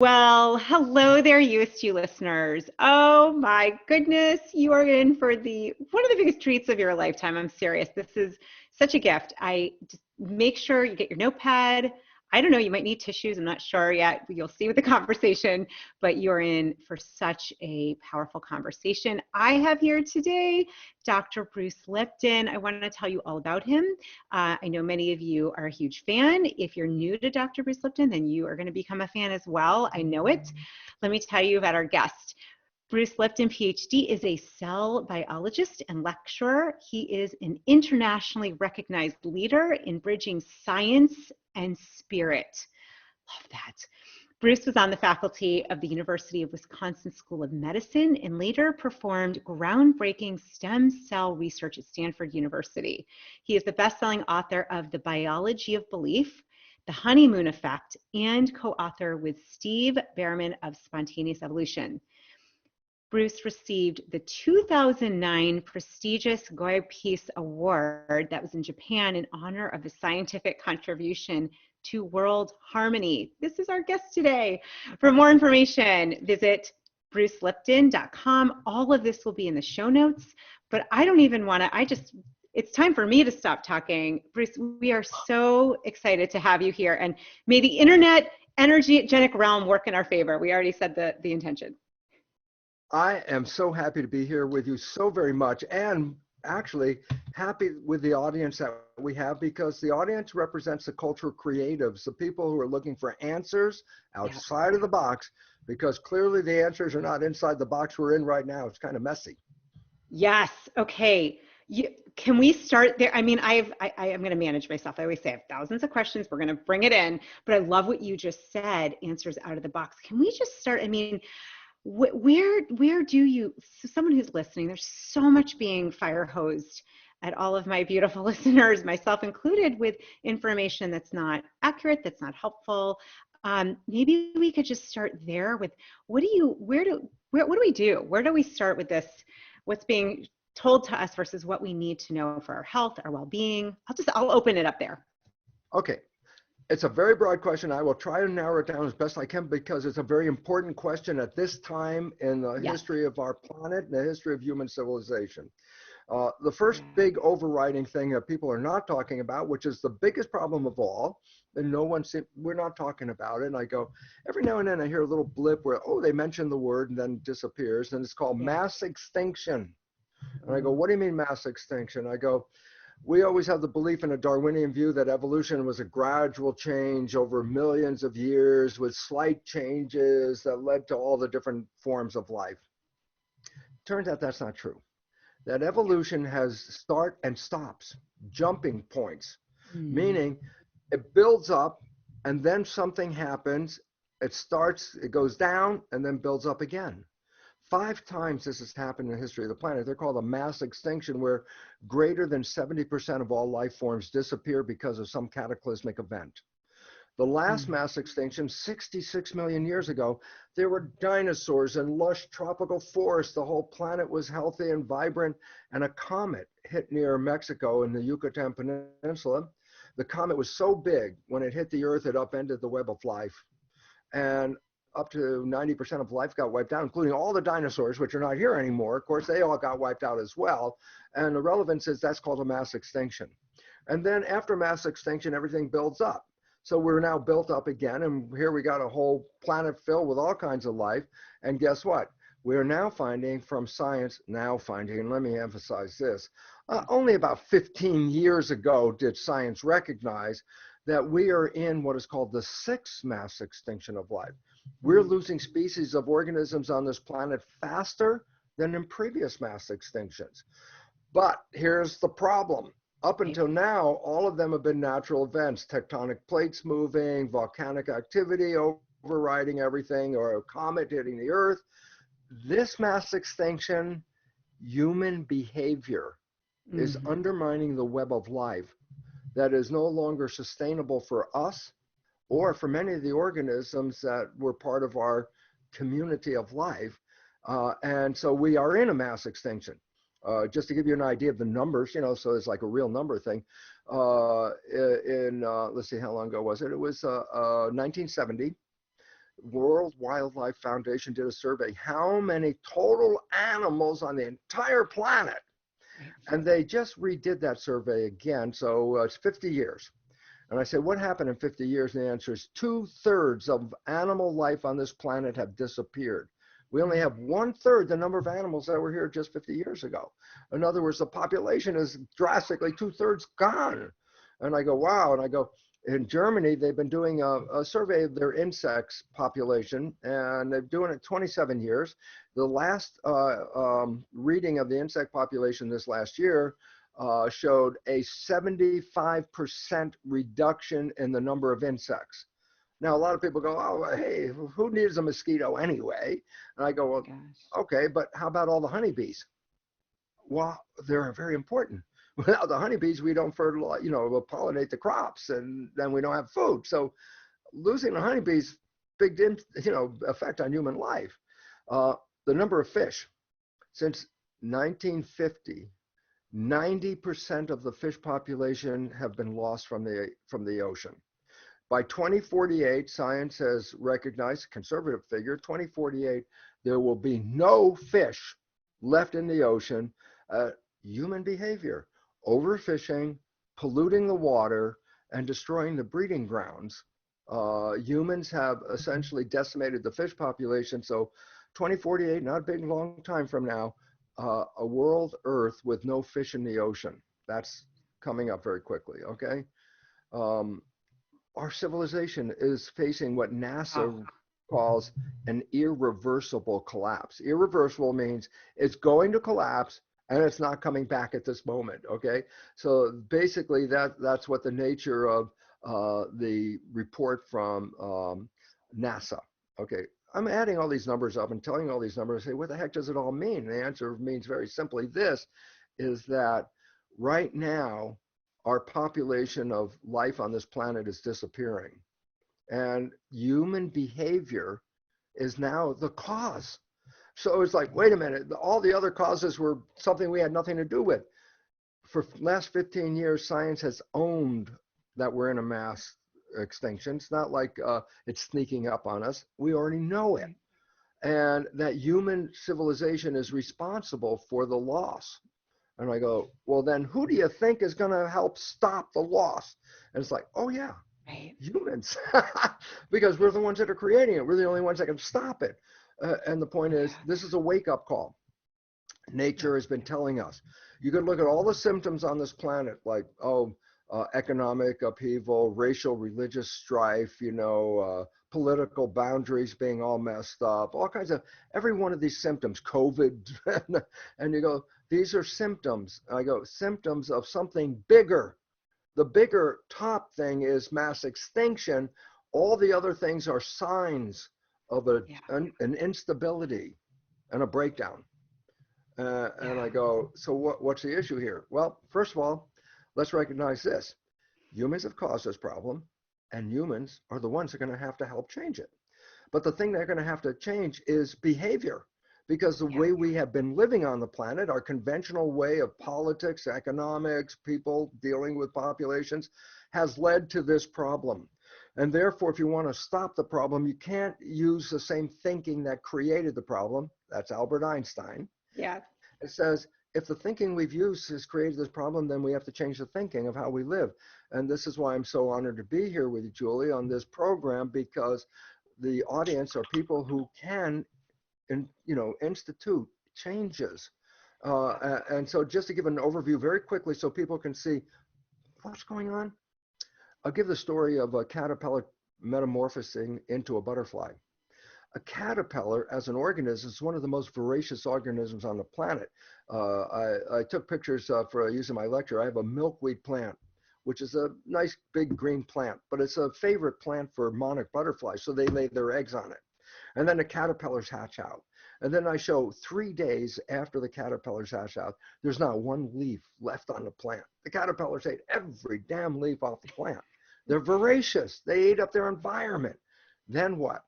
Well, hello there, You-est listeners. Oh my goodness, you are in for the one of the biggest treats of your lifetime. I'm serious. This is such a gift. I just make sure you get your notepad. I don't know, you might need tissues. I'm not sure yet. You'll see with the conversation, but you're in for such a powerful conversation. I have here today Dr. Bruce Lipton. I want to tell you all about him. I know many of you are a huge fan. If you're new to Dr. Bruce Lipton, then you are going to become a fan as well. I know it. Let me tell you about our guest. Bruce Lipton, Ph.D., is a cell biologist and lecturer. He is an internationally recognized leader in bridging science and spirit. Love that. Bruce was on the faculty of the University of Wisconsin School of Medicine and later performed groundbreaking stem cell research at Stanford University. He is the best-selling author of The Biology of Belief, The Honeymoon Effect, and co-author with Steve Behrman of Spontaneous Evolution. Bruce received the 2009 prestigious Goya Peace Award that was in Japan in honor of his scientific contribution to world harmony. This is our guest today. For more information, visit brucelipton.com. All of this will be in the show notes, but I don't even want to, it's time for me to stop talking. Bruce, we are so excited to have you here, and may the internet energetic realm work in our favor. We already said the intention. I am so happy to be here with you so very much, and actually happy with the audience that we have, because the audience represents the cultural creatives, the people who are looking for answers outside of the box, because clearly the answers are not inside the box we're in right now. It's kind of messy. Yes. Okay. Can we start there? I mean, I am going to manage myself. I always say I have thousands of questions. We're going to bring it in, but I love what you just said, answers out of the box. Can we just start? I mean, where do you, someone who's listening, there's so much being fire hosed at all of my beautiful listeners, myself included, with information that's not accurate, that's not helpful. Maybe we could just start there with what do we do? Where do we start with this? What's being told to us versus what we need to know for our health, our well-being? I'll open it up there. Okay. It's a very broad question. I will try to narrow it down as best I can, because it's a very important question at this time in the history of our planet and the history of human civilization. The first big overriding thing that people are not talking about, which is the biggest problem of all, and we're not talking about it. And I go, every now and then I hear a little blip where, oh, they mention the word and then disappears, and it's called mass extinction. And I go, what do you mean mass extinction? I go, we always have the belief in a Darwinian view that evolution was a gradual change over millions of years with slight changes that led to all the different forms of life. Turns out that's not true. That evolution has start and stops, jumping points, meaning it builds up and then something happens. It goes down and then builds up again. 5 times this has happened in the history of the planet. They're called a mass extinction, where greater than 70% of all life forms disappear because of some cataclysmic event. The last mass extinction, 66 million years ago, there were dinosaurs and lush tropical forests. The whole planet was healthy and vibrant, and a comet hit near Mexico in the Yucatan Peninsula. The comet was so big, when it hit the Earth, it upended the web of life. And up to 90% of life got wiped out, including all the dinosaurs, which are not here anymore. Of course, they all got wiped out as well. And the relevance is that's called a mass extinction. And then after mass extinction, everything builds up. So we're now built up again, and here we got a whole planet filled with all kinds of life. And guess what? We are now finding from science, and let me emphasize this, only about 15 years ago did science recognize that we are in what is called the 6th mass extinction of life. We're losing species of organisms on this planet faster than in previous mass extinctions. But here's the problem. Up until now, all of them have been natural events, tectonic plates moving, volcanic activity overriding everything, or a comet hitting the Earth. This mass extinction, human behavior is undermining the web of life that is no longer sustainable for us or for many of the organisms that were part of our community of life. And so we are in a mass extinction. Just to give you an idea of the numbers, so it's like a real number thing. Let's see, how long ago was it? It was 1970. World Wildlife Foundation did a survey. How many total animals on the entire planet? Right. And they just redid that survey again. So it's 50 years. And I said, what happened in 50 years? And the answer is 2/3 of animal life on this planet have disappeared. We only have 1/3 the number of animals that were here just 50 years ago. In other words, the population is drastically 2/3 gone. And I go, wow. And I go, in Germany, they've been doing a survey of their insects population, and they're doing it 27 years. The last reading of the insect population this last year showed a 75% reduction in the number of insects. Now, a lot of people go, oh, hey, who needs a mosquito anyway? And I go, well, okay, but how about all the honeybees? Well, they're very important. Without the honeybees, we don't fertilize, we'll pollinate the crops, and then we don't have food. So losing the honeybees, big, effect on human life. The number of fish, since 1950, 90% of the fish population have been lost from the ocean. By 2048, science has recognized, a conservative figure, 2048, there will be no fish left in the ocean. Human behavior, overfishing, polluting the water, and destroying the breeding grounds. Humans have essentially decimated the fish population. So 2048, not a big long time from now, a world Earth with no fish in the ocean. That's coming up very quickly, okay? Our civilization is facing what NASA calls an irreversible collapse. Irreversible means it's going to collapse and it's not coming back at this moment, okay? So basically that's what the nature of the report from NASA, okay? I'm adding all these numbers up and telling all these numbers, say, what the heck does it all mean? The answer means very simply this, is that right now, our population of life on this planet is disappearing. And human behavior is now the cause. So it's like, wait a minute, all the other causes were something we had nothing to do with. For the last 15 years, science has owned that we're in a mass extinction. It's not like it's sneaking up on us. We already know it. And that human civilization is responsible for the loss. And I go, well, then who do you think is going to help stop the loss? And it's like, oh, yeah, right. Humans, because we're the ones that are creating it. We're the only ones that can stop it. And the point is, this is a wake-up call. Nature has been telling us. You can look at all the symptoms on this planet, like, economic upheaval, racial, religious strife, political boundaries being all messed up, all kinds of, every one of these symptoms, COVID, and you go, these are symptoms. I go, symptoms of something bigger. The bigger top thing is mass extinction. All the other things are signs of an instability and a breakdown. And I go, so what's the issue here? Well, first of all, let's recognize this. Humans have caused this problem, and humans are the ones that are going to help change it. But the thing they're going to have to change is behavior, because the way we have been living on the planet, our conventional way of politics, economics, people dealing with populations, has led to this problem. And therefore, if you want to stop the problem, you can't use the same thinking that created the problem. That's Albert Einstein. Yeah. It says, if the thinking we've used has created this problem, then we have to change the thinking of how we live. And this is why I'm so honored to be here with you, Julie, on this program, because the audience are people who can, institute changes. And so just to give an overview very quickly so people can see what's going on, I'll give the story of a caterpillar metamorphosing into a butterfly. A caterpillar as an organism is one of the most voracious organisms on the planet. I took pictures for using my lecture. I have a milkweed plant, which is a nice big green plant, but it's a favorite plant for monarch butterflies, so they lay their eggs on it. And then the caterpillars hatch out. And then I show 3 days after the caterpillars hatch out, there's not one leaf left on the plant. The caterpillars ate every damn leaf off the plant. They're voracious. They ate up their environment. Then what?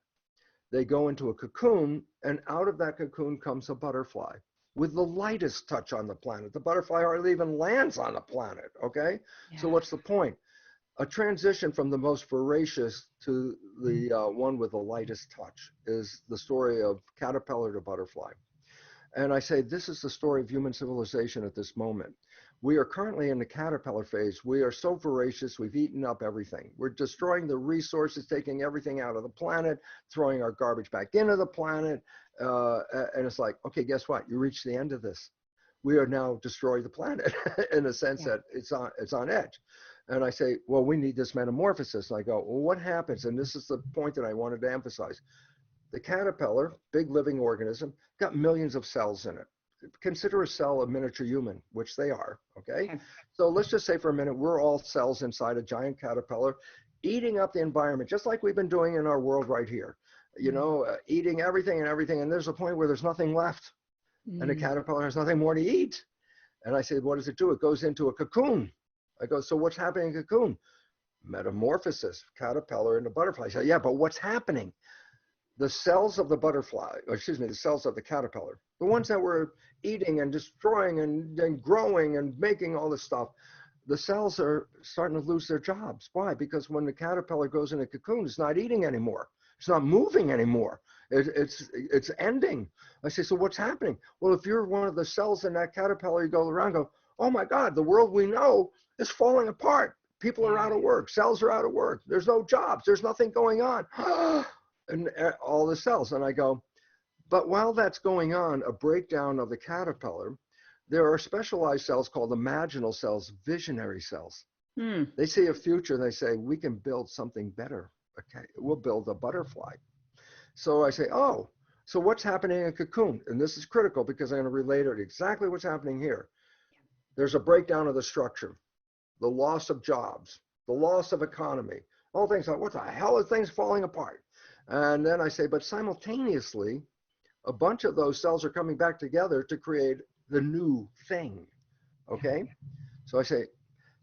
They go into a cocoon, and out of that cocoon comes a butterfly with the lightest touch on the planet. The butterfly hardly even lands on the planet, okay? Yeah. So what's the point? a transition from the most voracious to the one with the lightest touch is the story of caterpillar to butterfly. And I say, this is the story of human civilization at this moment. We are currently in the caterpillar phase. We are so voracious, we've eaten up everything. We're destroying the resources, taking everything out of the planet, throwing our garbage back into the planet. And it's like, okay, guess what? You reach the end of this. We are now destroying the planet in a sense that it's on edge. And I say, well, we need this metamorphosis. And I go, well, what happens? And this is the point that I wanted to emphasize. The caterpillar, big living organism, got millions of cells in it. Consider a cell a miniature human, which they are, okay? So let's just say for a minute, we're all cells inside a giant caterpillar, eating up the environment, just like we've been doing in our world right here, you know, eating everything, and there's a point where there's nothing left, and the caterpillar has nothing more to eat. And I said, what does it do? It goes into a cocoon. I go, so what's happening in cocoon? Metamorphosis, caterpillar into butterfly. So yeah, but what's happening? The cells of the butterfly, or excuse me, the cells of the caterpillar, the ones that were eating and destroying and growing and making all this stuff, the cells are starting to lose their jobs. Why? Because when the caterpillar goes in a cocoon, it's not eating anymore. It's not moving anymore. It's ending. I say, so what's happening? Well, if you're one of the cells in that caterpillar, you go around and go, oh my God, the world we know is falling apart. People are out of work. Cells are out of work. There's no jobs. There's nothing going on. And all the cells. And I go, but while that's going on, a breakdown of the caterpillar, there are specialized cells called imaginal cells, visionary cells. They see a future and they say, we can build something better. Okay, we'll build a butterfly. So I say, oh, so what's happening in a cocoon? And this is critical because I'm going to relate it exactly what's happening here. There's a breakdown of the structure, the loss of jobs, the loss of economy, all things like, what the hell is things falling apart? And then I say, but simultaneously, a bunch of those cells are coming back together to create the new thing, okay? So I say,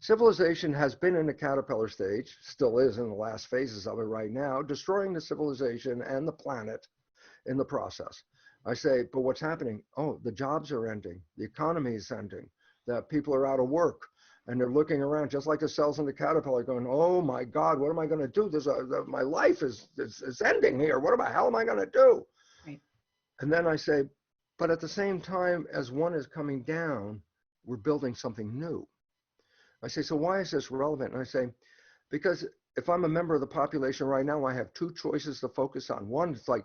civilization has been in the caterpillar stage, still is in the last phases of it right now, destroying the civilization and the planet in the process. I say, but what's happening? Oh, the jobs are ending, the economy is ending, that people are out of work. And they're looking around just like the cells in the caterpillar going, oh my God, what am I going to do? My life is ending here. What the hell am I going to do? Right. And then I say, but at the same time as one is coming down, we're building something new. I say, so why is this relevant? And I say, because if I'm a member of the population right now, I have two choices to focus on. One, it's like,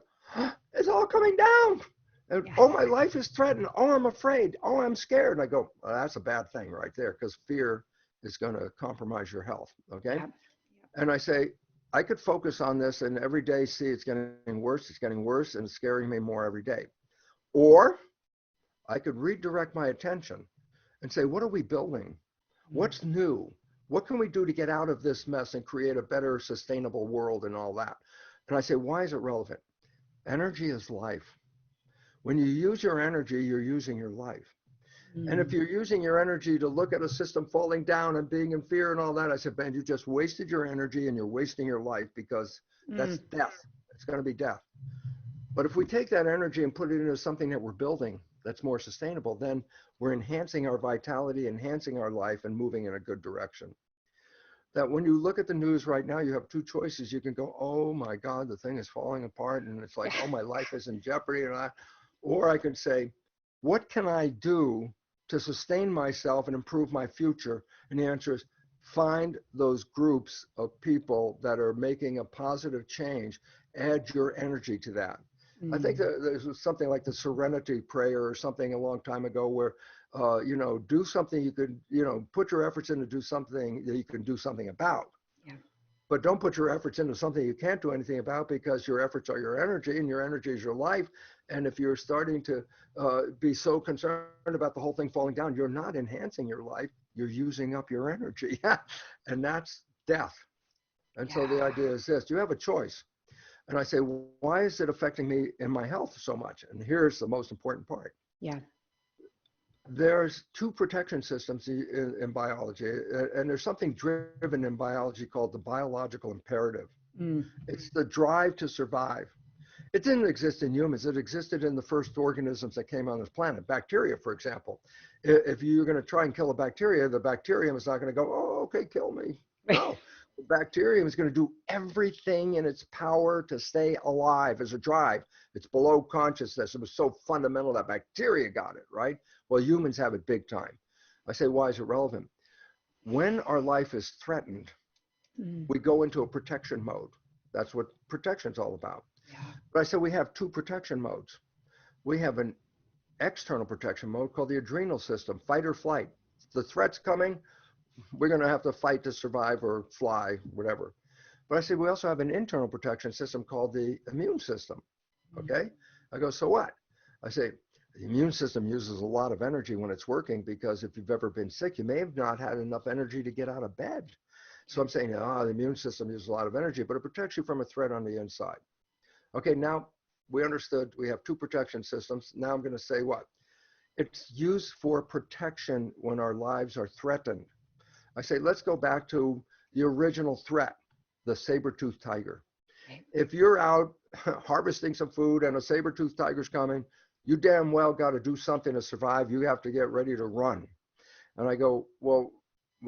it's all coming down. And, oh, my life is threatened. Oh, I'm afraid. Oh, I'm scared. And I go, well, that's a bad thing right there, because fear is going to compromise your health. Okay. And I say, I could focus on this and every day see it's getting worse, and it's scaring me more every day. Or I could redirect my attention and say, what are we building? What's new? What can we do to get out of this mess and create a better sustainable world and all that? And I say, why is it relevant? Energy is life. When you use your energy, you're using your life. And if you're using your energy to look at a system falling down and being in fear and all that, I said, man, you just wasted your energy and you're wasting your life, because that's death. It's going to be death. But if we take that energy and put it into something that we're building that's more sustainable, then we're enhancing our vitality, enhancing our life, and moving in a good direction. That when you look at the news right now, you have two choices. You can go, oh my God, the thing is falling apart, and it's like, oh, my life is in jeopardy. Or I could say, what can I do to sustain myself and improve my future? And the answer is, find those groups of people that are making a positive change. Add your energy to that. I think that there's something like the Serenity Prayer or something a long time ago where, do something you could, put your efforts into do something that you can do something about. But don't put your efforts into something you can't do anything about, because your efforts are your energy and your energy is your life. And if you're starting to be so concerned about the whole thing falling down, you're not enhancing your life. You're using up your energy. And that's death. And so the idea is this: you have a choice. And I say, why is it affecting me in my health so much? And here's the most important part. There's two protection systems in biology, and there's something driven in biology called the biological imperative. It's the drive to survive. It didn't exist in humans. It existed in the first organisms that came on this planet. Bacteria, for example. If you're going to try and kill a bacteria, the bacterium is not going to go, oh, okay, kill me. No. The bacterium is going to do everything in its power to stay alive as a drive. It's below consciousness. It was so fundamental that bacteria got it, right? Well, humans have it big time. I say, why is it relevant? When our life is threatened, we go into a protection mode. That's what protection is all about. Yeah. But I said we have two protection modes. We have an external protection mode called the adrenal system, fight or flight. The threat's coming, we're going to have to fight to survive or fly, whatever. But I said we also have an internal protection system called the immune system. Okay? I go, so what? I say, the immune system uses a lot of energy when it's working because if you've ever been sick, you may have not had enough energy to get out of bed. So I'm saying, the immune system uses a lot of energy, but it protects you from a threat on the inside. Okay, now we understood we have two protection systems. Now I'm going to say what? It's used for protection when our lives are threatened. I say, let's go back to the original threat, the saber-toothed tiger. If you're out harvesting some food and a saber-toothed tiger's coming, you damn well got to do something to survive. You have to get ready to run. And I go, well,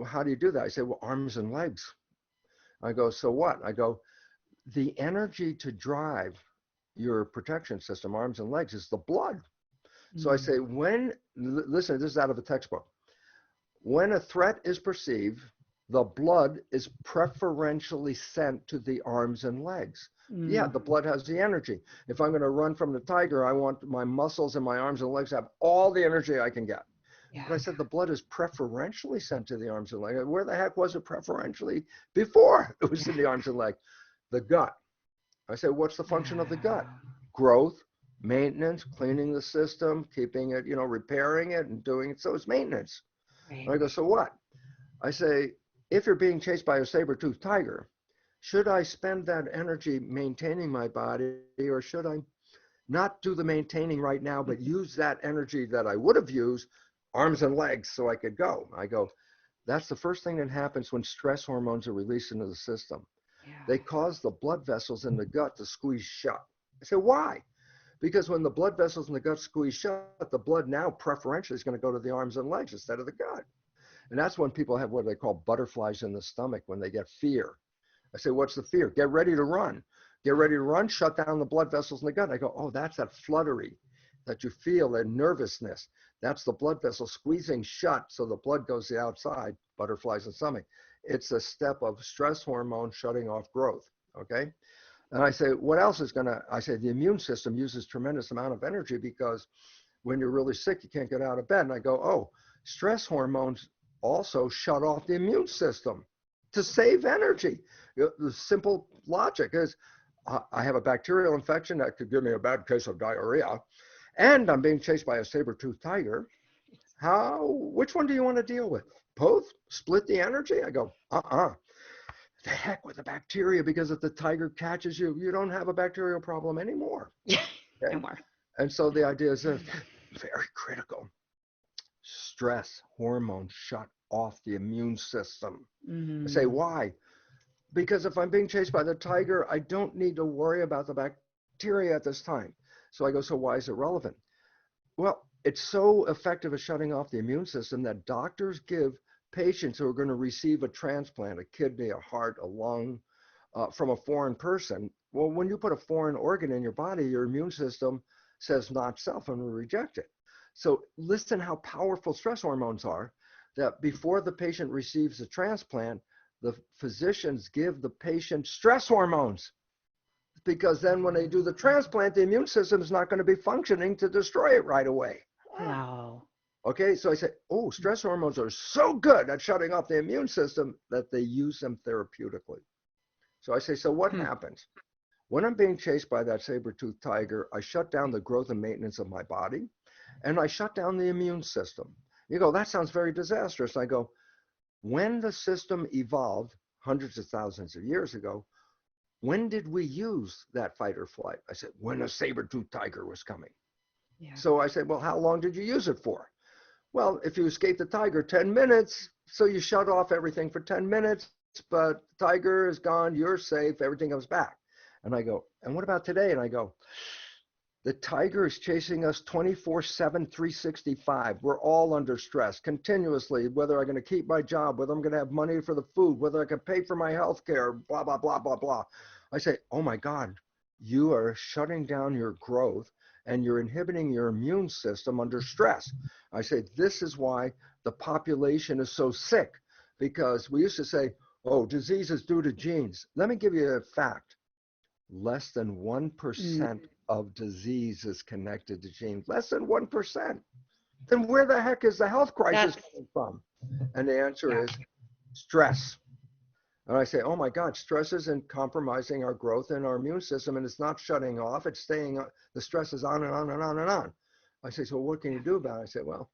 how do you do that? I say, well, arms and legs. I go, so what? I go, the energy to drive your protection system, arms and legs, is the blood. So I say, listen, this is out of a textbook. When a threat is perceived, the blood is preferentially sent to the arms and legs. Yeah, the blood has the energy. If I'm going to run from the tiger, I want my muscles and my arms and legs to have all the energy I can get. Yeah. But I said the blood is preferentially sent to the arms and legs. Where the heck was it preferentially before it was in the arms and legs? The gut. I said, what's the function of the gut? Growth, maintenance, cleaning the system, keeping it, repairing it and doing it. So it's maintenance. Right. I go, so what? I say, if you're being chased by a saber-toothed tiger, should I spend that energy maintaining my body, or should I not do the maintaining right now, but use that energy that I would have used, arms and legs, so I could go? I go, that's the first thing that happens when stress hormones are released into the system. Yeah. They cause the blood vessels in the gut to squeeze shut. I say, why? Because when the blood vessels in the gut squeeze shut, the blood now preferentially is going to go to the arms and legs instead of the gut. And that's when people have what they call butterflies in the stomach when they get fear. I say, what's the fear? Get ready to run. Get ready to run, shut down the blood vessels in the gut. I go, oh, that's that fluttery that you feel, that nervousness. That's the blood vessel squeezing shut so the blood goes to the outside, butterflies in the stomach. It's a step of stress hormone shutting off growth, okay? And I say, what else is I say, the immune system uses tremendous amount of energy because when you're really sick, you can't get out of bed. And I go, oh, stress hormones also shut off the immune system to save energy. The simple logic is I have a bacterial infection that could give me a bad case of diarrhea, and I'm being chased by a saber-toothed tiger. Which one do you want to deal with? Both? Split the energy? I go, the heck with the bacteria, because if the tiger catches you, you don't have a bacterial problem anymore. Okay? No more. And so the idea is very critical. Stress hormones shut off the immune system. I say, why? Because if I'm being chased by the tiger, I don't need to worry about the bacteria at this time. So I go, so why is it relevant? Well, it's so effective at shutting off the immune system that doctors give patients who are going to receive a transplant, a kidney, a heart, a lung, from a foreign person. Well, when you put a foreign organ in your body, your immune system says not self and will reject it. So listen how powerful stress hormones are, that before the patient receives the transplant, the physicians give the patient stress hormones, because then when they do the transplant, the immune system is not going to be functioning to destroy it right away. Wow. Okay, so I said, oh, stress hormones are so good at shutting off the immune system that they use them therapeutically. So I say, so what happens? When I'm being chased by that saber-toothed tiger, I shut down the growth and maintenance of my body, and I shut down the immune system. You go, that sounds very disastrous. I go, when the system evolved hundreds of thousands of years ago, when did we use that fight or flight? I said, when a saber-toothed tiger was coming. Yeah. So I said, well, how long did you use it for? Well, if you escape the tiger, 10 minutes, so you shut off everything for 10 minutes, but the tiger is gone, you're safe, everything comes back. And I go, and what about today? And I go, The tiger is chasing us 24/7, 365. We're all under stress continuously, whether I'm going to keep my job, whether I'm going to have money for the food, whether I can pay for my health care, blah, blah, blah, blah, blah. I say, oh my God, you are shutting down your growth and you're inhibiting your immune system under stress. I say, this is why the population is so sick, because we used to say, oh, disease is due to genes. Let me give you a fact. Less than 1% of disease is connected to genes. Less than 1%. Then where the heck is the health crisis coming from? And the answer is stress. And I say, oh my God, stress isn't compromising our growth in our immune system, and it's not shutting off. It's staying, the stress is on and on and on and on. I say, so what can you do about it? I say, well,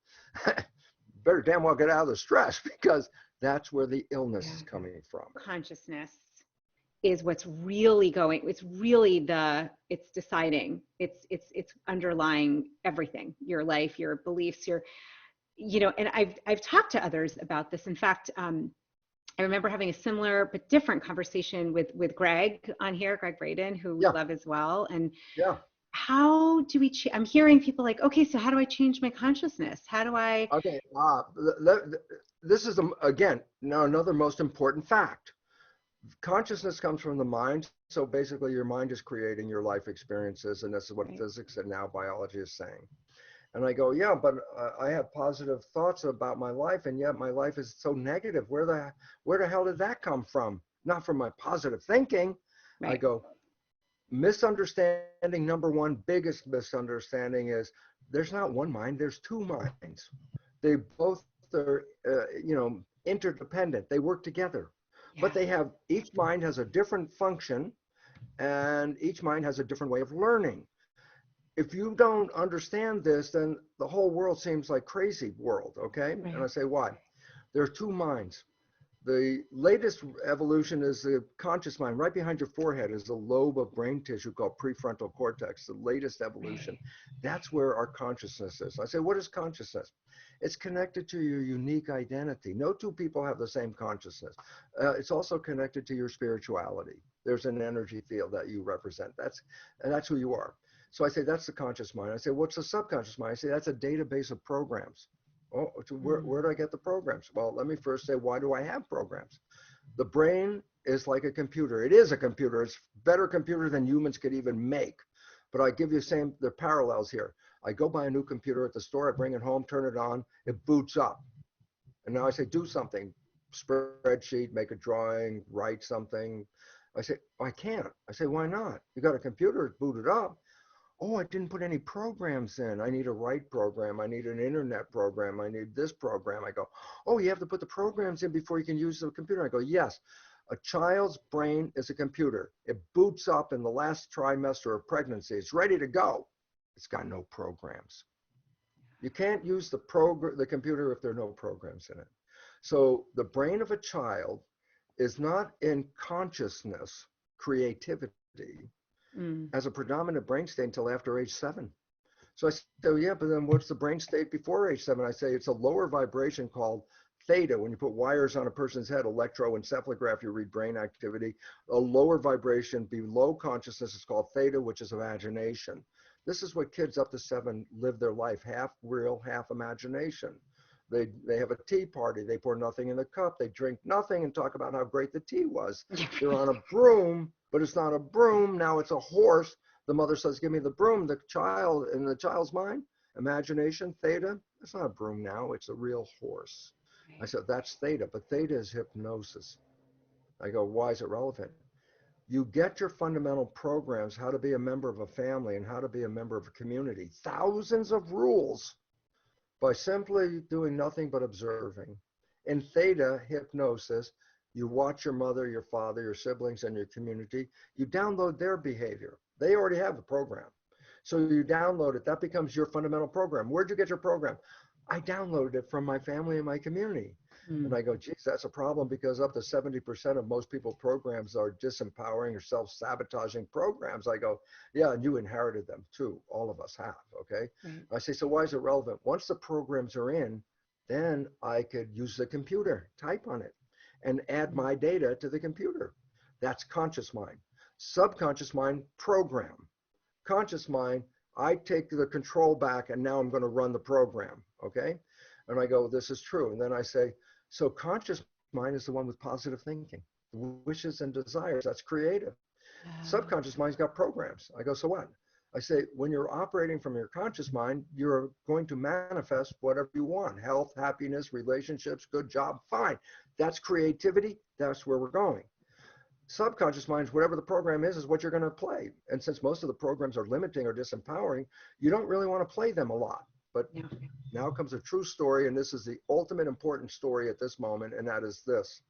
better damn well get out of the stress, because that's where the illness is coming from. Consciousness is what's really going, it's really it's deciding, it's underlying everything, your life, your beliefs, and I've talked to others about this. In fact, I remember having a similar but different conversation with Greg on here, Greg Braden, who we love as well. And how do we, I'm hearing people like, okay, so how do I change my consciousness? How do I? Okay, this is, again, now another most important fact. Consciousness comes from the mind. So basically your mind is creating your life experiences, and this is what physics and now biology is saying. And I go, yeah, but I have positive thoughts about my life, and yet my life is so negative. Where the hell did that come from? Not from my positive thinking. I go, misunderstanding number one, biggest misunderstanding is there's not one mind, there's two minds. They both are, interdependent. They work together. But they have, each mind has a different function, and each mind has a different way of learning. If you don't understand this, then the whole world seems like crazy world, okay? And I say, why? There are two minds. The latest evolution is the conscious mind. Right behind your forehead is a lobe of brain tissue called prefrontal cortex, the latest evolution. That's where our consciousness is. I say, what is consciousness? It's connected to your unique identity. No two people have the same consciousness. It's also connected to your spirituality. There's an energy field that you represent. That's who you are. So I say, that's the conscious mind. I say, what's the subconscious mind? I say, that's a database of programs. Oh, so where do I get the programs? Well, let me first say, why do I have programs? The brain is like a computer. It is a computer. It's a better computer than humans could even make. But I give you the parallels here. I go buy a new computer at the store. I bring it home, turn it on. It boots up. And now I say, do something. Spreadsheet, make a drawing, write something. I say, I can't. I say, why not? You got a computer, it's booted up. Oh, I didn't put any programs in. I need a write program. I need an internet program. I need this program. I go, oh, you have to put the programs in before you can use the computer. I go, yes. A child's brain is a computer. It boots up in the last trimester of pregnancy. It's ready to go. It's got no programs. You can't use the computer if there are no programs in it. So the brain of a child is not in consciousness, creativity, as a predominant brain state until after age 7. So I say, oh, yeah, but then what's the brain state before age 7? I say it's a lower vibration called theta. When you put wires on a person's head, electroencephalograph, you read brain activity. A lower vibration below consciousness is called theta, which is imagination. This is what kids up to 7 live their life, half real, half imagination. They have a tea party. They pour nothing in the cup. They drink nothing and talk about how great the tea was. They're on a broom, but it's not a broom. Now it's a horse. The mother says, give me the broom. The child, in the child's mind, imagination, theta, it's not a broom now. It's a real horse. I said, that's theta, but theta is hypnosis. I go, why is it relevant? You get your fundamental programs, how to be a member of a family and how to be a member of a community. Thousands of rules by simply doing nothing but observing. In theta hypnosis, you watch your mother, your father, your siblings, and your community. You download their behavior. They already have the program. So you download it. That becomes your fundamental program. Where'd you get your program? I downloaded it from my family and my community. And I go, geez, that's a problem, because up to 70% of most people's programs are disempowering or self-sabotaging programs. I go, yeah, and you inherited them too. All of us have, okay? I say, so why is it relevant? Once the programs are in, then I could use the computer, type on it, and add my data to the computer. That's conscious mind. Subconscious mind, program. Conscious mind, I take the control back and now I'm going to run the program. Okay. And I go, this is true. And then I say, so conscious mind is the one with positive thinking, wishes and desires. That's creative. Subconscious mind's got programs. I go, so what? I say, when you're operating from your conscious mind, you're going to manifest whatever you want: health, happiness, relationships, good job, fine. That's creativity. That's where we're going. Subconscious minds, whatever the program is what you're going to play. And since most of the programs are limiting or disempowering, you don't really want to play them a lot. But Yeah. now comes a true story, and this is the ultimate important story at this moment, and that is this.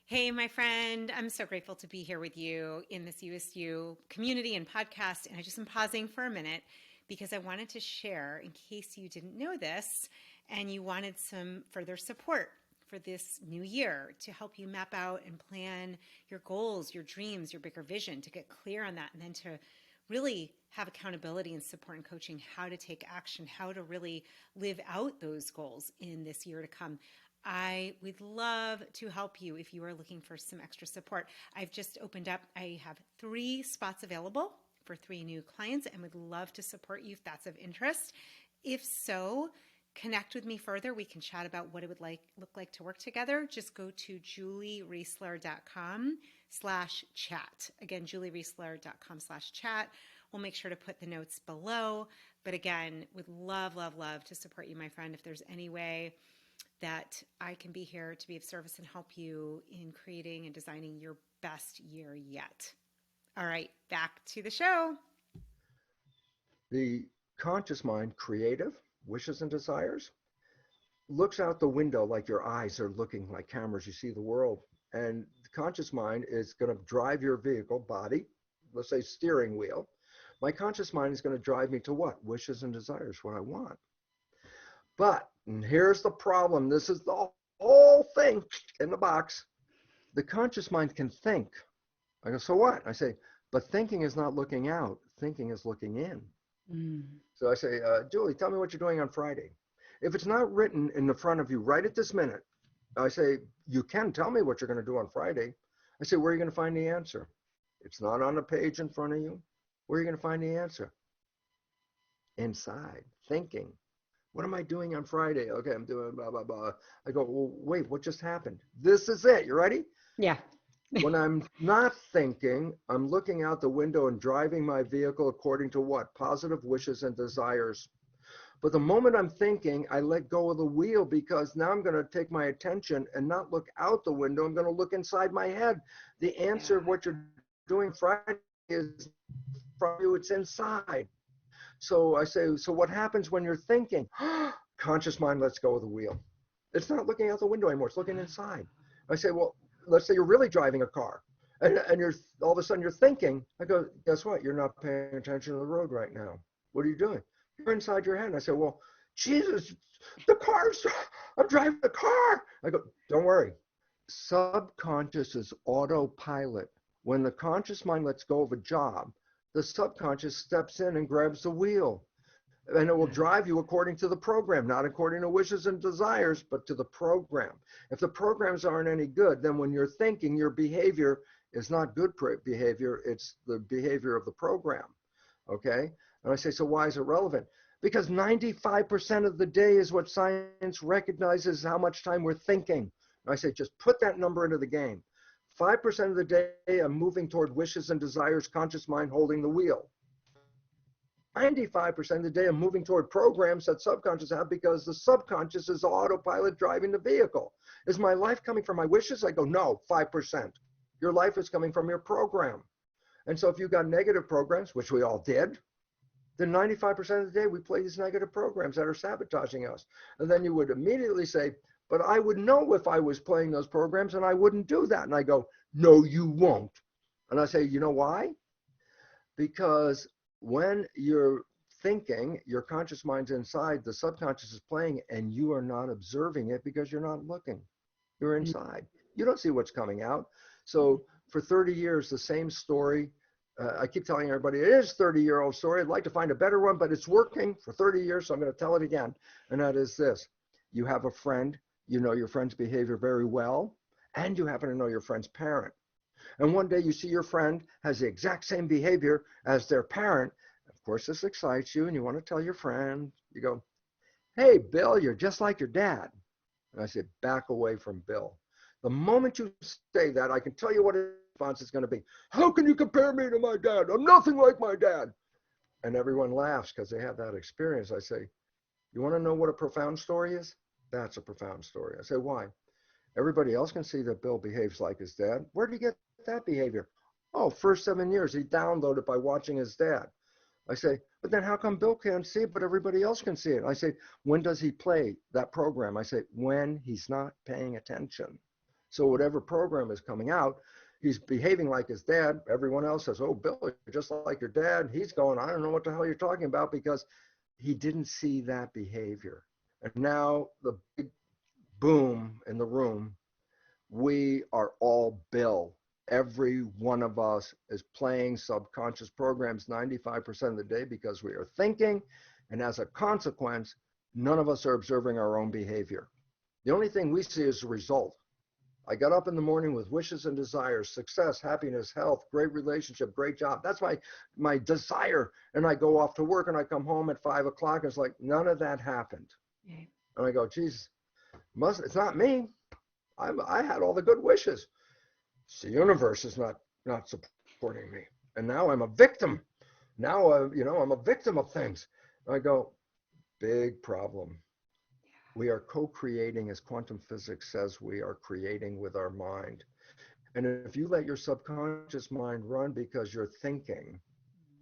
Hey, my friend, I'm so grateful to be here with you in this USU community and podcast. And I just am pausing for a minute because I wanted to share, in case you didn't know this and you wanted some further support for this new year, to help you map out and plan your goals, your dreams, your bigger vision, to get clear on that, and then to really have accountability and support and coaching, how to take action, how to really live out those goals in this year to come. I would love to help you if you are looking for some extra support. I've just opened up, I have 3 spots available for 3 new clients, and would love to support you if that's of interest. If so, connect with me further. We can chat about what it would look like to work together. Just go to juliereisler.com/chat. Again, juliereisler.com/chat. We'll make sure to put the notes below. But again, would love, love, love to support you, my friend. If there's any way that I can be here to be of service and help you in creating and designing your best year yet. All right, back to the show. The conscious mind, creative, wishes and desires, looks out the window like your eyes are looking like cameras. You see the world. And the conscious mind is going to drive your vehicle, body, let's say steering wheel. My conscious mind is going to drive me to what? Wishes and desires, what I want. But, and here's the problem, this is the whole thing in the box. The conscious mind can think. I go, so what? I say, but thinking is not looking out. Thinking is looking in. So I say, Julie, tell me what you're doing on Friday. If it's not written in the front of you right at this minute, I say, you can tell me what you're going to do on Friday. I say, where are you going to find the answer? It's not on the page in front of you. Where are you going to find the answer? Inside, thinking. What am I doing on Friday? Okay, I'm doing blah, blah, blah. I go, well, wait, what just happened? This is it. You ready? Yeah. When I'm not thinking, I'm looking out the window and driving my vehicle according to what? Positive wishes and desires. But the moment I'm thinking, I let go of the wheel, because now I'm going to take my attention and not look out the window. I'm going to look inside my head. The answer of what you're doing Friday is from you, it's inside. So I say, so what happens when you're thinking? Conscious mind lets go of the wheel. It's not looking out the window anymore. It's looking inside. I say, well, let's say you're really driving a car, and you're all of a sudden you're thinking. I go, guess what? You're not paying attention to the road right now. What are you doing? You're inside your head. And I say, well, Jesus, I'm driving the car. I go, don't worry. Subconscious is autopilot. When the conscious mind lets go of a job, the subconscious steps in and grabs the wheel, and it will drive you according to the program, not according to wishes and desires, but to the program. If the programs aren't any good, then when you're thinking, your behavior is not good behavior, it's the behavior of the program. Okay? And I say, so why is it relevant? Because 95% of the day is what science recognizes how much time we're thinking. And I say, just put that number into the game. 5% of the day I'm moving toward wishes and desires, conscious mind holding the wheel. 95% of the day I'm moving toward programs that subconscious have, because the subconscious is autopilot driving the vehicle. Is my life coming from my wishes? I go, no, 5%. Your life is coming from your program. And so if you got negative programs, which we all did, then 95% of the day we play these negative programs that are sabotaging us. And then you would immediately say, but I would know if I was playing those programs and I wouldn't do that. And I go, no, you won't. And I say, you know why? Because when you're thinking, your conscious mind's inside, the subconscious is playing, and you are not observing it because you're not looking. You're inside. You don't see what's coming out. So for 30 years, the same story. I keep telling everybody it is a 30-year-old story. I'd like to find a better one, but it's working for 30 years, so I'm going to tell it again. And that is this. You have a friend. You know your friend's behavior very well, and you happen to know your friend's parent. And one day you see your friend has the exact same behavior as their parent. Of course, this excites you and you want to tell your friend. You go, hey, Bill, you're just like your dad. And I say, back away from Bill. The moment you say that, I can tell you what his response is going to be. How can you compare me to my dad? I'm nothing like my dad. And everyone laughs because they have that experience. I say, you want to know what a profound story is? That's a profound story. I say, why? Everybody else can see that Bill behaves like his dad. Where did he get that behavior? Oh, first 7 years, he downloaded by watching his dad. I say, but then how come Bill can't see it, but everybody else can see it? I say, when does he play that program? I say, when he's not paying attention. So whatever program is coming out, he's behaving like his dad. Everyone else says, oh, Bill, you're just like your dad. He's going, I don't know what the hell you're talking about, because he didn't see that behavior. And now the big boom in the room, we are all Bill. Every one of us is playing subconscious programs 95% of the day because we are thinking. And as a consequence, none of us are observing our own behavior. The only thing we see is the result. I got up in the morning with wishes and desires, success, happiness, health, great relationship, great job. That's my desire. And I go off to work and I come home at 5 o'clock. It's like, none of that happened. Okay. And I go, geez, it's not me. I had all the good wishes. It's the universe is not supporting me. And now I'm a victim. Now, I'm a victim of things. And I go, big problem. We are co-creating, as quantum physics says, we are creating with our mind. And if you let your subconscious mind run because you're thinking,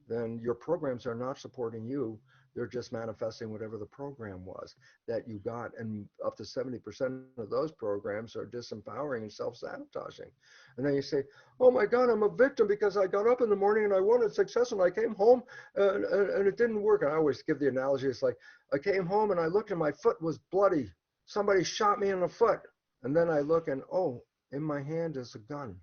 then your programs are not supporting you. They're just manifesting whatever the program was that you got. And up to 70% of those programs are disempowering and self-sabotaging. And then you say, oh my God, I'm a victim because I got up in the morning and I wanted success and I came home and it didn't work. And I always give the analogy, it's like, I came home and I looked and my foot was bloody. Somebody shot me in the foot. And then I look and, oh, in my hand is a gun.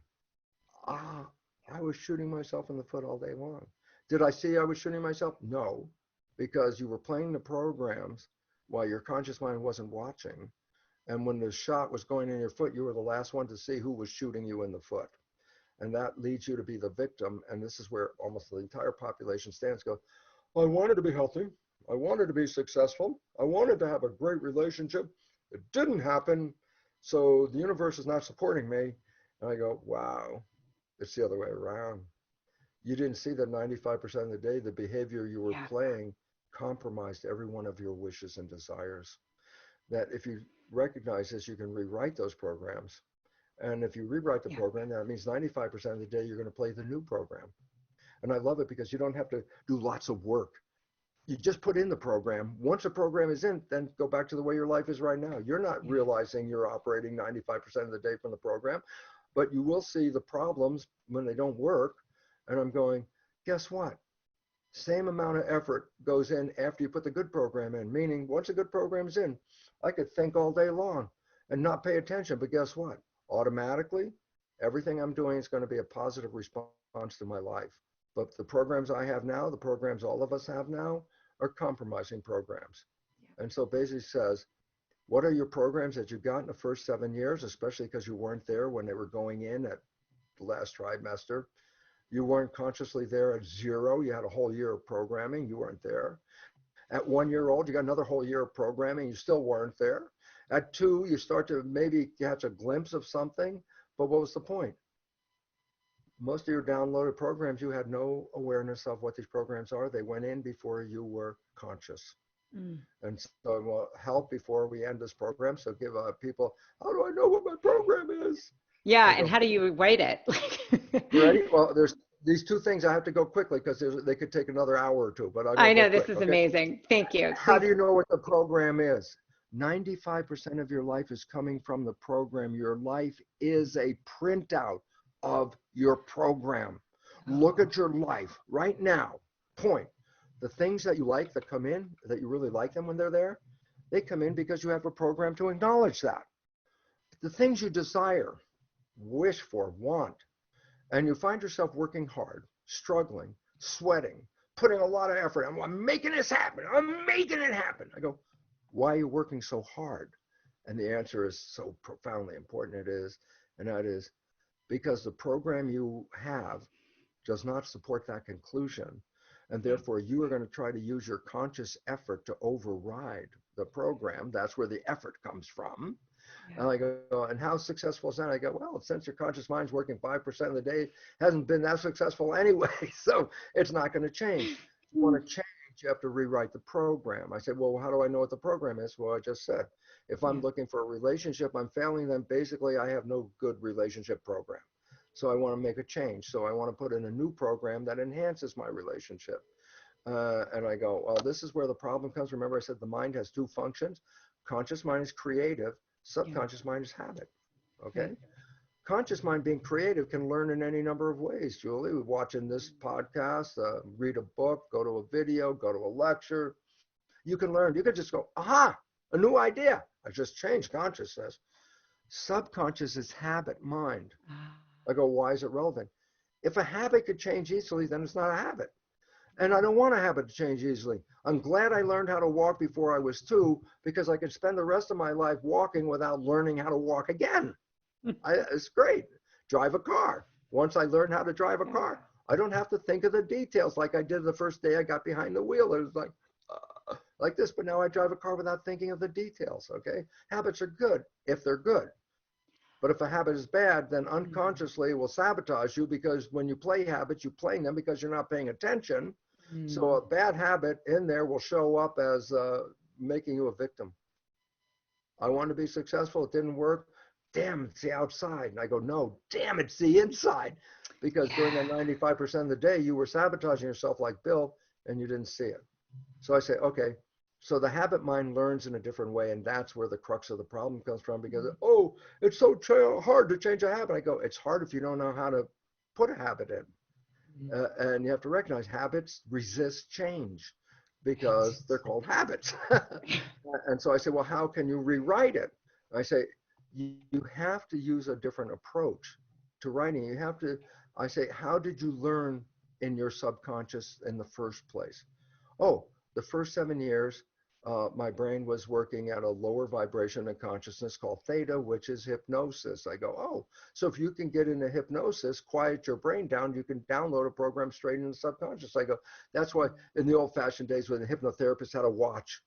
I was shooting myself in the foot all day long. Did I see I was shooting myself? No, because you were playing the programs while your conscious mind wasn't watching. And when the shot was going in your foot, you were the last one to see who was shooting you in the foot. And that leads you to be the victim. And this is where almost the entire population stands, go, I wanted to be healthy. I wanted to be successful. I wanted to have a great relationship. It didn't happen. So the universe is not supporting me. And I go, wow, it's the other way around. You didn't see that 95% of the day, the behavior you were playing compromised every one of your wishes and desires. That if you recognize this, you can rewrite those programs. And if you rewrite the program, that means 95% of the day, you're going to play the new program. And I love it because you don't have to do lots of work. You just put in the program. Once the program is in, then go back to the way your life is right now. You're not realizing you're operating 95% of the day from the program, but you will see the problems when they don't work. And I'm going, guess what? Same amount of effort goes in after you put the good program in, meaning once a good program's in, I could think all day long and not pay attention. But guess what? Automatically, everything I'm doing is going to be a positive response to my life. But the programs I have now, the programs all of us have now, are compromising programs. And so basically says, what are your programs that you got in the first 7 years, especially because you weren't there when they were going in at the last trimester? You weren't consciously there at 0. You had a whole year of programming. You weren't there. At 1 year old, you got another whole year of programming. You still weren't there. At 2, you start to maybe catch a glimpse of something. But what was the point? Most of your downloaded programs, you had no awareness of what these programs are. They went in before you were conscious. And so we'll help before we end this program. So give people, how do I know what my program is? Yeah, and how do you write it? Ready? Well, there's these two things I have to go quickly because they could take another hour or two, but I know go this is amazing. Thank you. How do you know what the program is? 95% of your life is coming from the program. Your life is a printout of your program. Look at your life right now. Point. The things that you like that come in, that you really like them when they're there, they come in because you have a program to acknowledge that. The things you desire, wish for, want, and you find yourself working hard, struggling, sweating, putting a lot of effort. I'm making this happen. I'm making it happen. I go, why are you working so hard? And the answer is so profoundly important. It is, and that is because the program you have does not support that conclusion. And therefore, you are going to try to use your conscious effort to override the program. That's where the effort comes from. Yeah. And I go, and how successful is that? I go, well, since your conscious mind's working 5% of the day, hasn't been that successful anyway, so it's not going to change. If you want to change, you have to rewrite the program. I said, well, how do I know what the program is? Well, I just said, if I'm looking for a relationship, I'm failing, then basically I have no good relationship program. So I want to make a change. So I want to put in a new program that enhances my relationship. And I go, well, this is where the problem comes. Remember, I said the mind has two functions. Conscious mind is creative. Subconscious mind is habit. Okay. Right. Conscious mind being creative can learn in any number of ways, Julie. Watching this podcast, read a book, go to a video, go to a lecture. You can learn. You could just go, aha, a new idea. I just changed consciousness. Subconscious is habit mind. I go, why is it relevant? If a habit could change easily, then it's not a habit. And I don't want a habit to change easily. I'm glad I learned how to walk before I was 2 because I could spend the rest of my life walking without learning how to walk again. It's great. Drive a car. Once I learned how to drive a car, I don't have to think of the details like I did the first day I got behind the wheel. It was like this, but now I drive a car without thinking of the details, okay? Habits are good if they're good. But if a habit is bad, then unconsciously it will sabotage you because when you play habits, you're playing them because you're not paying attention. So a bad habit in there will show up as making you a victim. I want to be successful. It didn't work. Damn, it's the outside. And I go, no, damn, it's the inside. Because during that 95% of the day, you were sabotaging yourself like Bill, and you didn't see it. So I say, okay, so the habit mind learns in a different way, and that's where the crux of the problem comes from because, oh, it's so hard to change a habit. I go, it's hard if you don't know how to put a habit in. And you have to recognize habits resist change because they're called habits. And so I say, well, how can you rewrite it? I say, you have to use a different approach to writing. You have to, I say, how did you learn in your subconscious in the first place? Oh, the first 7 years, my brain was working at a lower vibration of consciousness called theta, which is hypnosis. I go, oh, so if you can get into hypnosis, quiet your brain down, you can download a program straight into the subconscious. I go, that's why in the old fashioned days when the hypnotherapist had a watch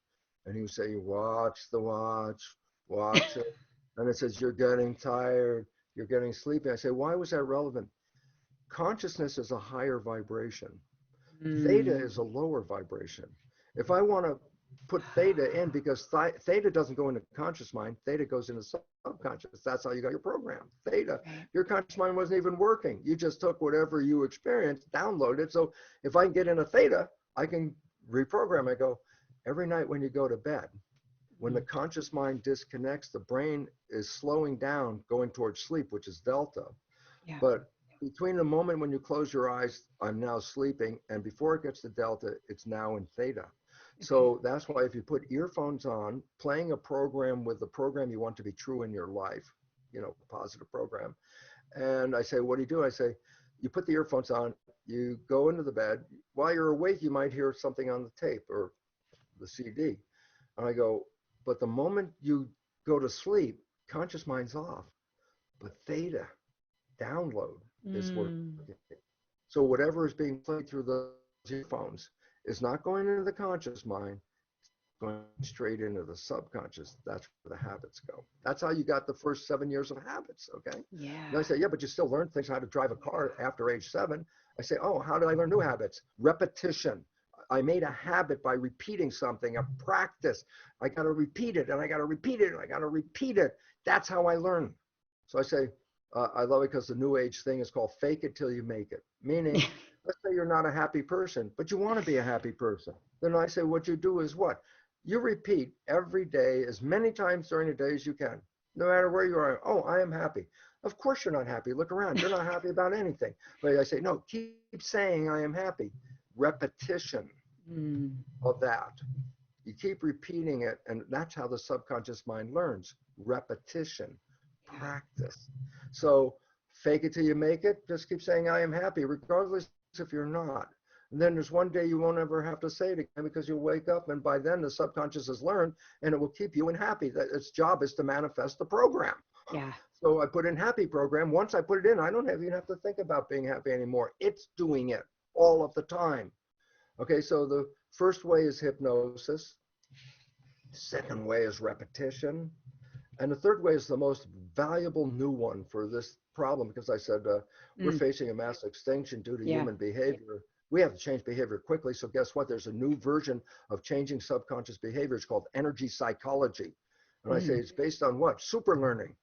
and he would say, watch the watch, watch it. And it says, you're getting tired, you're getting sleepy. I say, why was that relevant? Consciousness is a higher vibration. Theta is a lower vibration. If I want to put theta in, because theta doesn't go into conscious mind, theta goes into subconscious. That's how you got your program. Theta, your conscious mind wasn't even working. You just took whatever you experienced, downloaded it. So if I get into theta, I can reprogram. I go, every night when you go to bed, when the conscious mind disconnects, the brain is slowing down, going towards sleep, which is delta. But between the moment when you close your eyes, I'm now sleeping, and before it gets to delta, it's now in theta. So that's why if you put earphones on, playing a program with the program you want to be true in your life, you know, positive program. And I say, what do? I say, you put the earphones on, you go into the bed. While you're awake, you might hear something on the tape or the CD. And I go, but the moment you go to sleep, conscious mind's off. But theta, download, is working. So whatever is being played through those earphones is not going into the conscious mind, it's going straight into the subconscious. That's where the habits go. That's how you got the first 7 years of habits, okay? And I say, yeah, but you still learn things, how to drive a car after age 7. I say, oh, how did I learn new habits? Repetition. I made a habit by repeating something, a practice. I got to repeat it, and I got to repeat it, and I got to repeat it. That's how I learn. So I say, I love it because the new age thing is called fake it till you make it. Meaning, let's say you're not a happy person, but you want to be a happy person. Then I say, what you do is what? You repeat every day as many times during the day as you can, no matter where you are. Oh, I am happy. Of course you're not happy. Look around. You're not happy about anything. But I say, no, keep saying I am happy. Repetition of that. You keep repeating it, and that's how the subconscious mind learns. Repetition, practice. So fake it till you make it. Just keep saying I am happy, regardless if you're not. And then there's one day you won't ever have to say it again because you'll wake up, and by then the subconscious has learned, and it will keep you in happy. That its job is to manifest the program. So I put in happy program. Once I put it in, I don't even have to think about being happy anymore. It's doing it all of the time. Okay, so the first way is hypnosis. The second way is repetition. And the third way is the most valuable new one for this problem, because I said we're Mm, facing a mass extinction due to yeah. human behavior. We have to change behavior quickly. So guess what? There's a new version of changing subconscious behavior. It's called energy psychology. And I say Mm, it's based on what? Super learning.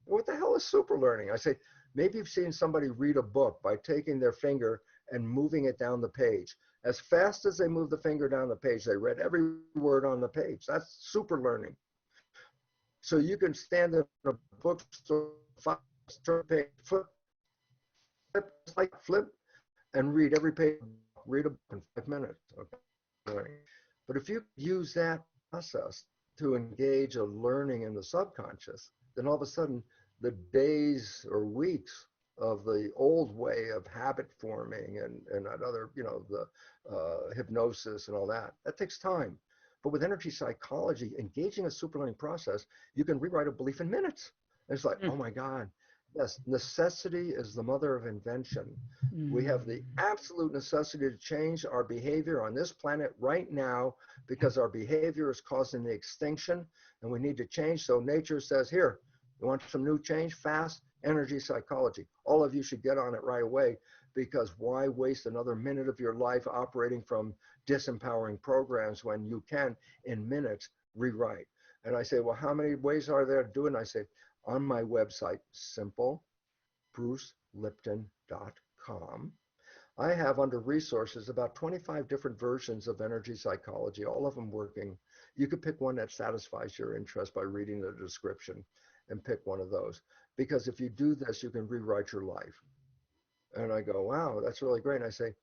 What the hell is super learning? I say, maybe you've seen somebody read a book by taking their finger and moving it down the page. As fast as they move the finger down the page, they read every word on the page. That's super learning. So you can stand in a bookstore, turn page, flip, and read every page, read a book in 5 minutes. Okay. But if you use that process to engage a learning in the subconscious, then all of a sudden the days or weeks of the old way of habit forming and that other, the hypnosis and all that, that takes time. But with energy psychology, engaging a super learning process, you can rewrite a belief in minutes. And it's like, mm, oh my God, yes, necessity is the mother of invention. We have the mm. absolute necessity to change our behavior on this planet right now because our behavior is causing the extinction and we need to change. So nature says, here, you want some new change? Fast energy psychology. All of you should get on it right away, because why waste another minute of your life operating from disempowering programs when you can, in minutes, rewrite? And I say, well, how many ways are there to do it? And I say, on my website, simplebrucelipton.com, I have under resources about 25 different versions of energy psychology, all of them working. You could pick one that satisfies your interest by reading the description and pick one of those. Because if you do this, you can rewrite your life. And I go, wow, that's really great. And I say,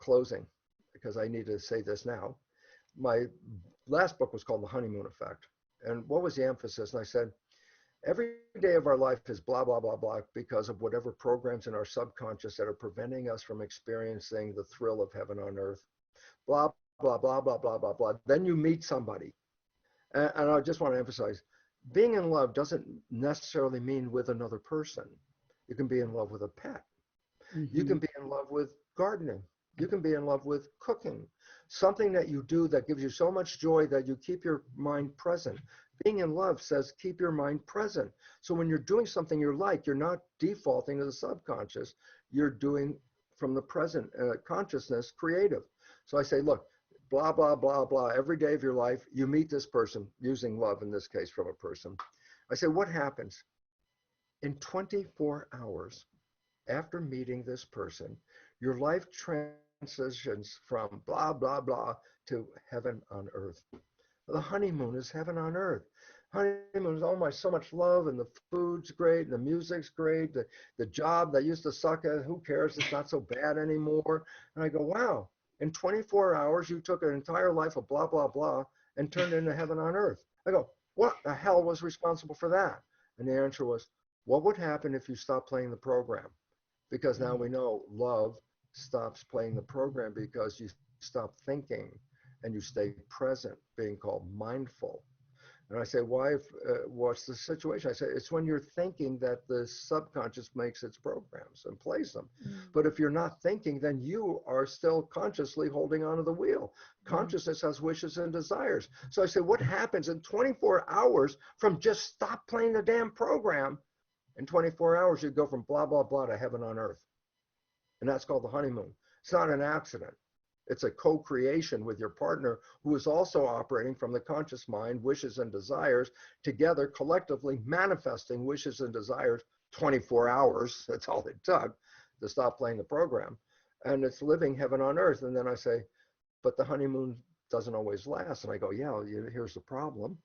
closing, because I need to say this now. My last book was called The Honeymoon Effect. And what was the emphasis? And I said, every day of our life is blah, blah, blah, blah, because of whatever programs in our subconscious that are preventing us from experiencing the thrill of heaven on earth. Blah, blah, blah, blah, blah, blah, blah. Then you meet somebody. And I just want to emphasize, being in love doesn't necessarily mean with another person. You can be in love with a pet. You Mhm. can be in love with gardening. You can be in love with cooking. Something that you do that gives you so much joy that you keep your mind present. Being in love says keep your mind present. So when you're doing something you like, you're not defaulting to the subconscious. You're doing from the present consciousness creative. So I say, look, blah, blah, blah, blah. Every day of your life, you meet this person, using love in this case from a person. I say, what happens? In 24 hours, after meeting this person, your life transitions from blah, blah, blah to heaven on earth. The honeymoon is heaven on earth. Honeymoon is, oh my, so much love, and the food's great, and the music's great, the job that used to suck at, who cares? It's not so bad anymore. And I go, wow, in 24 hours, you took an entire life of blah, blah, blah and turned it into heaven on earth. I go, what the hell was responsible for that? And the answer was, what would happen if you stopped playing the program? Because now we know love stops playing the program because you stop thinking and you stay present, being called mindful. And I say, why? What's the situation? I say, it's when you're thinking that the subconscious makes its programs and plays them. Mm, But if you're not thinking, then you are still consciously holding onto the wheel. mm. Consciousness has wishes and desires. So I say, what happens in 24 hours from just stop playing the damn program? In 24 hours, you go from blah, blah, blah to heaven on earth. And that's called the honeymoon. It's not an accident. It's a co-creation with your partner who is also operating from the conscious mind, wishes and desires, together collectively manifesting wishes and desires 24 hours. That's all it took to stop playing the program. And it's living heaven on earth. And then I say, but the honeymoon doesn't always last. And I go, yeah, here's the problem.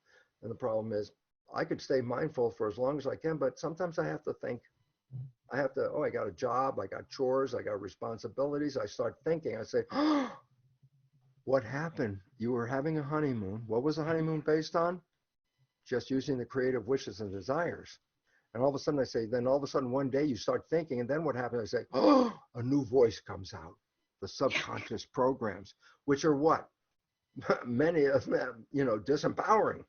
And the problem is I could stay mindful for as long as I can, but sometimes I have to think. I have to, oh, I got a job, I got chores, I got responsibilities. I start thinking, I say, oh, what happened? You were having a honeymoon. What was the honeymoon based on? Just using the creative wishes and desires. And all of a sudden I say, then all of a sudden one day you start thinking, and then what happens? I say, oh, a new voice comes out. The subconscious programs, which are what? Many of them, disempowering.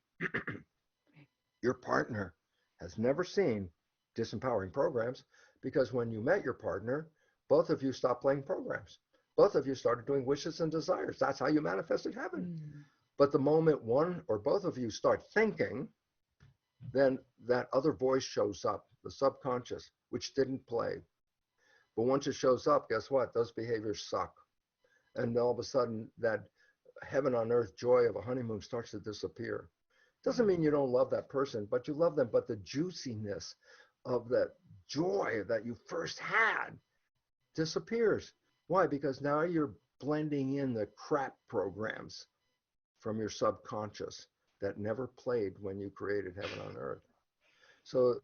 Your partner has never seen disempowering programs because when you met your partner, both of you stopped playing programs. both of you started doing wishes and desires. That's how you manifested heaven. But the moment one or both of you start thinking, then that other voice shows up, the subconscious, which didn't play. But once it shows up, guess what? Those behaviors suck. And all of a sudden, that heaven on earth joy of a honeymoon starts to disappear. Doesn't mean you don't love that person, but you love them. But the juiciness of that joy that you first had disappears. Why? Because now you're blending in the crap programs from your subconscious that never played when you created heaven on earth. So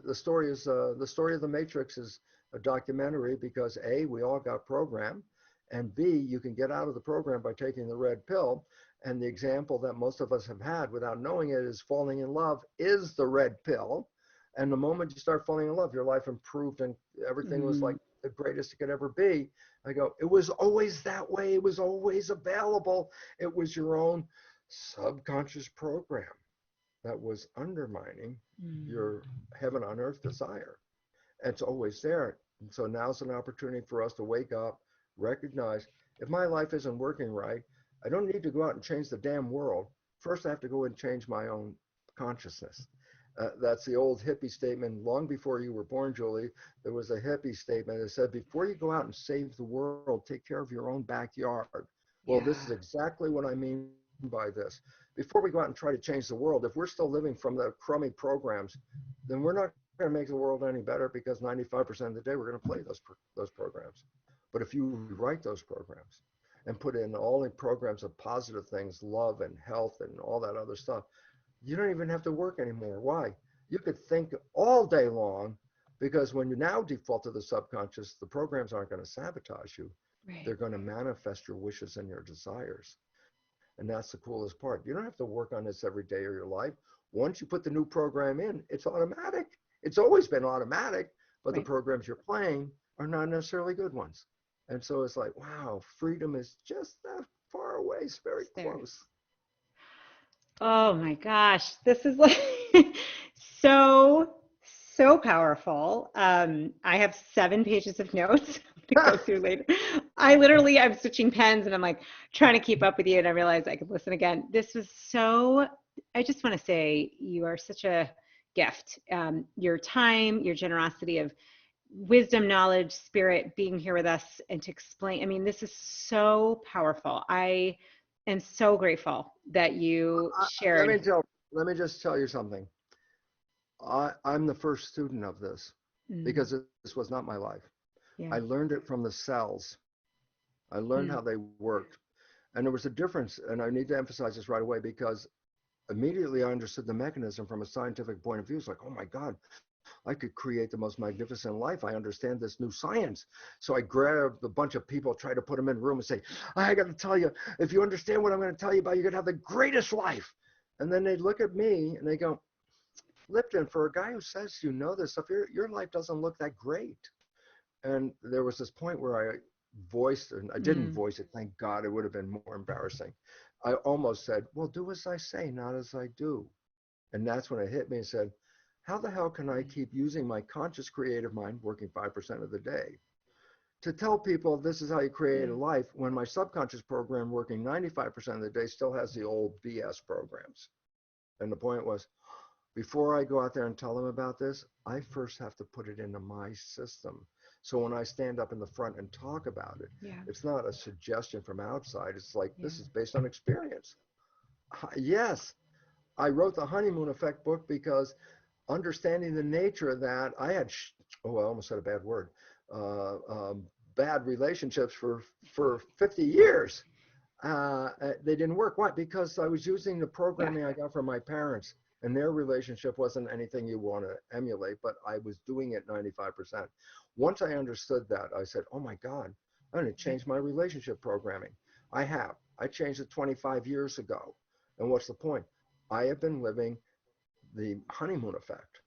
the story of the Matrix is a documentary because A, we all got programmed, and B, you can get out of the program by taking the red pill. And the example that most of us have had without knowing it is falling in love is the red pill. And the moment you start falling in love, your life improved and everything was like the greatest it could ever be. I go, it was always that way. It was always available. It was your own subconscious program that was undermining your heaven on earth desire. It's always there. And so now's an opportunity for us to wake up, recognize if my life isn't working right, I don't need to go out and change the damn world. First, I have to go and change my own consciousness. That's the old hippie statement. Long before you were born, Julie, there was a hippie statement that said, before you go out and save the world, take care of your own backyard. Well, this is exactly what I mean by this. Before we go out and try to change the world, if we're still living from the crummy programs, then we're not going to make the world any better because 95% of the day we're going to play those programs. But if you rewrite those programs and put in all the programs of positive things, love and health and all that other stuff, you don't even have to work anymore. Why? You could think all day long because when you now default to the subconscious, the programs aren't going to sabotage you. Right. They're going to manifest your wishes and your desires. And that's the coolest part. You don't have to work on this every day of your life. Once you put the new program in, it's automatic. It's always been automatic, but the programs you're playing are not necessarily good ones. And so it's like, wow, freedom is just that far away. It's very close. Oh my gosh, this is like so powerful. I have 7 pages of notes to go through later. I'm switching pens and I'm like trying to keep up with you, and I realized I could listen again. This was so, I just want to say you are such a gift. Your time, your generosity of wisdom, knowledge, spirit, being here with us and to explain. I mean, this is so powerful. I am so grateful that you shared. Let me just tell you something. I'm the first student of this because this was not my life. I learned it from the cells. I learned how they worked. And there was a difference, and I need to emphasize this right away because immediately I understood the mechanism from a scientific point of view. It's like, oh my God, I could create the most magnificent life. I understand this new science. So I grabbed a bunch of people, try to put them in a room and say, I got to tell you, if you understand what I'm going to tell you about, you're going to have the greatest life. And then they look at me and they go, Lipton, for a guy who says you know this stuff, your life doesn't look that great. And there was this point where I voiced, and I didn't voice it, thank God, it would have been more embarrassing. I almost said, well, do as I say, not as I do. And that's when it hit me and said, how the hell can I keep using my conscious creative mind, working 5% of the day, to tell people this is how you create a life when my subconscious program working 95% of the day still has the old BS programs? And the point was, before I go out there and tell them about this, I first have to put it into my system. So when I stand up in the front and talk about it, it's not a suggestion from outside. It's like, this is based on experience. Yes, I wrote the Honeymoon Effect book because understanding the nature of that, I had, I almost said a bad word, bad relationships for 50 years. They didn't work. Why? Because I was using the programming I got from my parents, and their relationship wasn't anything you want to emulate, but I was doing it 95%. Once I understood that, I said, oh my God, I'm going to change my relationship programming. I have. I changed it 25 years ago. And what's the point? I have been living the honeymoon effect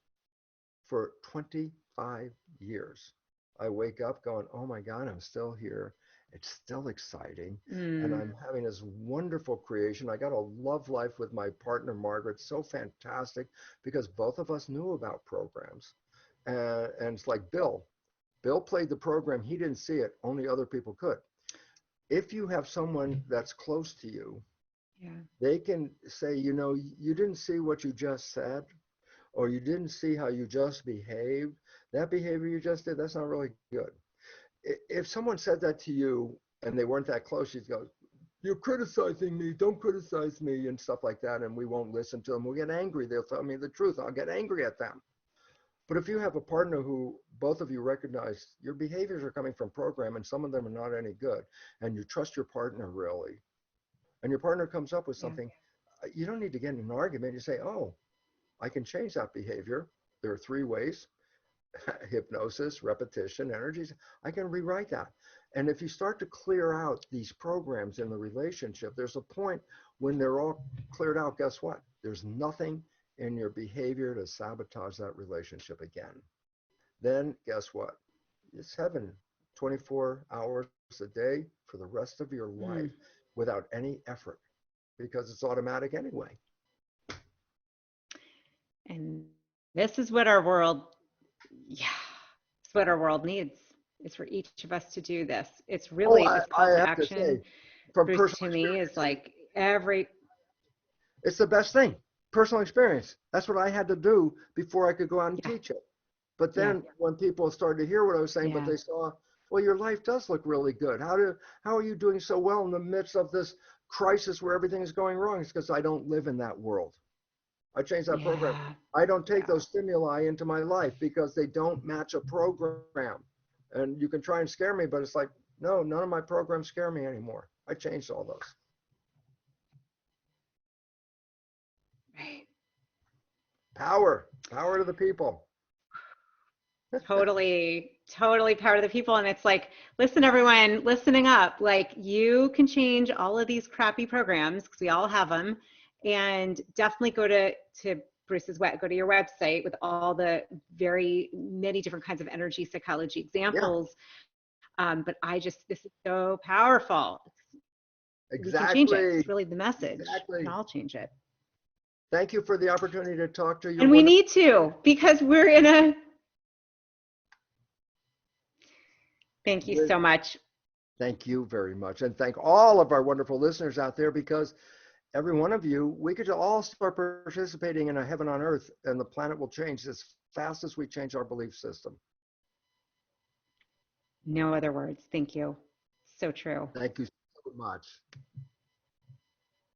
for 25 years. I wake up going, oh my God, I'm still here. It's still exciting. And I'm having this wonderful creation. I got a love life with my partner, Margaret. So fantastic because both of us knew about programs. And it's like Bill played the program. He didn't see it. Only other people could. if you have someone that's close to you, Yeah. they can say, you know, you didn't see what you just said, or you didn't see how you just behaved. That behavior you just did, that's not really good. If someone said that to you and they weren't that close, you'd go, you're criticizing me, don't criticize me, and stuff like that, and we won't listen to them. We'll get angry. They'll tell me the truth. I'll get angry at them. But if you have a partner who both of you recognize your behaviors are coming from program and some of them are not any good, and you trust your partner really, and your partner comes up with something, you don't need to get in an argument. You say, oh, I can change that behavior. There are 3 ways: hypnosis, repetition, energies. I can rewrite that. And if you start to clear out these programs in the relationship, there's a point when they're all cleared out. Guess what? There's nothing in your behavior to sabotage that relationship again. Then guess what? It's heaven 24 hours a day for the rest of your life without any effort, because it's automatic anyway. And this is what our world, it's what our world needs. Is for each of us to do this. It's really this call to action, from Bruce, to me is like it's the best thing. Personal experience. That's what I had to do before I could go out and teach it. But then when people started to hear what I was saying, but they saw, well, your life does look really good. How are you doing so well in the midst of this crisis where everything is going wrong? It's because I don't live in that world. I changed that program. I don't take those stimuli into my life because they don't match a program. And you can try and scare me, but it's like, no, none of my programs scare me anymore. I changed all those. Right. Power to the people. Totally power to the people. And it's like, listen, everyone listening up, like you can change all of these crappy programs because we all have them, and definitely go to Bruce's go to your website with all the very many different kinds of energy psychology examples. But this is so powerful. We can change it. It's really the message. We can all change it. Thank you for the opportunity to talk to you. And we need to, because we're in a, thank you so much. Thank you very much. And thank all of our wonderful listeners out there, because every one of you, we could all start participating in a heaven on earth, and the planet will change as fast as we change our belief system. No other words. Thank you. So true. Thank you so much.